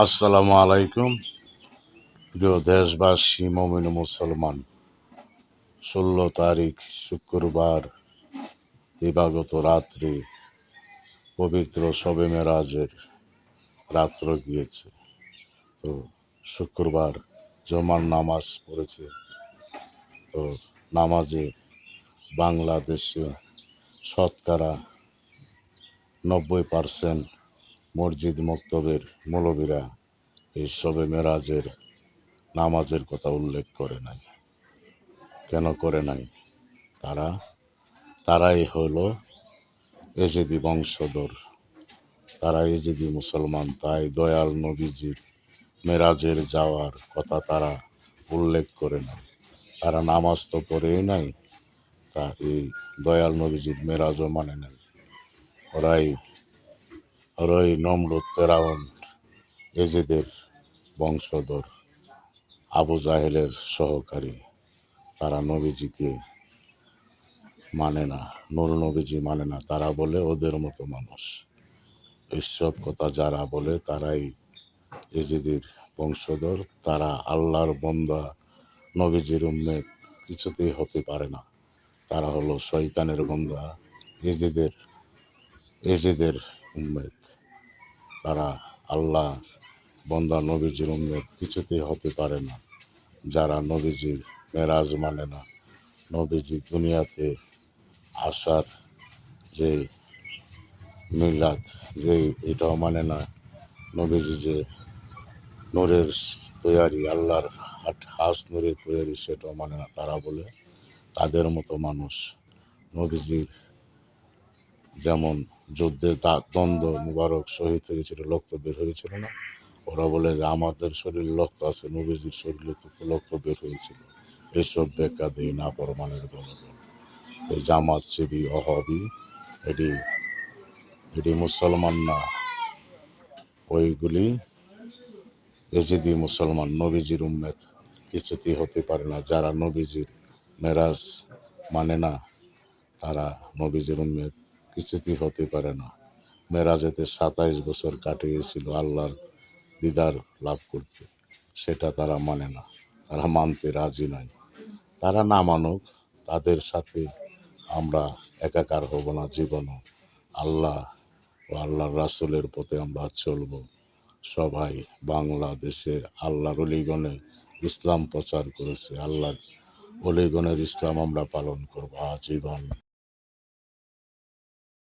আসসালামু আলাইকুম। প্রিয় দেশবাসী, মুমিন ও মুসলমান, 16 তারিখ শুক্রবার দিবাগত রাত্রি পবিত্র শবে মেরাজের রাত্র গিয়েছে। তো শুক্রবার জুমার নামাজ পড়েছে। তো নামাজে বাংলাদেশে শতকরা 90% মসজিদ মক্তবের মৌলবীরা এই শবে মেরাজের নামাজের কথা উল্লেখ করে নাই। কেন করে নাই? তারাই হলো এজিদি বংশধর, তারা এজিদি মুসলমান, তাই দয়াল নবীজির মেরাজের যাওয়ার কথা তারা উল্লেখ করে নাই। তারা নামাজ তো পড়েই নাই, তা এই দয়াল নবীজির মেরাজও মানে নাই। ওরাই নমরুদ, ফেরাউন, এজিদের বংশধর, আবু জাহেলের সহকারী। তারা নবীজিকে মানে না, নূর নবীজি মানে না। তারা বলে ওদের মতো মানুষ। এইসব কথা যারা বলে তারাই ইজিদির বংশধর। তারা আল্লাহর বন্দা, নবীজির উম্মেত কিছুতেই হতে পারে না। তারা হলো শয়তানের বন্দা, ইজিদের উম্মেত। তারা আল্লাহ বন্দা, নবীজির উম্মেত কিছুতেই হতে পারে না। যারা নবীজির মেরাজ মানে না, নবীজি দুনিয়াতে আসার যে মিলাদ, যে এটাও মানে না, নবীজি যে নূরের তৈয়ারি, আল্লাহর হাস নূরের তৈয়ারি, সেটাও মানে না। তারা বলে তাদের মতো মানুষ। নবীজির যেমন যুদ্ধে দ্বন্দ্ব মুবারক শহীদ হয়েছিল, রক্ত বের হয়েছিল না? ওরা বলে যে আমাদের শরীরে রক্ত আছে, নবীজির শরীরে তো রক্ত বের হয়েছিল। এইসব ব্যাখ্যা দেয় না পরমাণের দলবল, এই জামাত শিবি অহবি। এটি মুসলমান না, ওইগুলি এজিদি মুসলমান, নবীজির উম্মেত কিছুতেই হতে পারে না। যারা নবীজির মেরাজ মানে না, তারা নবীজির উম্মেত কিছুতেই হতে পারে না। মেরাজেতে 27 বছর কাটিয়েছিল আল্লাহর দিদার লাভ করতে, সেটা তারা মানে না, তারা মানতে রাজি নয়। তারা না মানুক, তাদের সাথে আমরা একাকার হব না জীবনও। আল্লাহ ও আল্লাহর রাসূলের পথে আমরা চলব। সবাই বাংলাদেশে আল্লাহর অলিগণে ইসলাম প্রচার করেছে, আল্লাহর অলিগণের ইসলাম আমরা পালন করব আজীবন।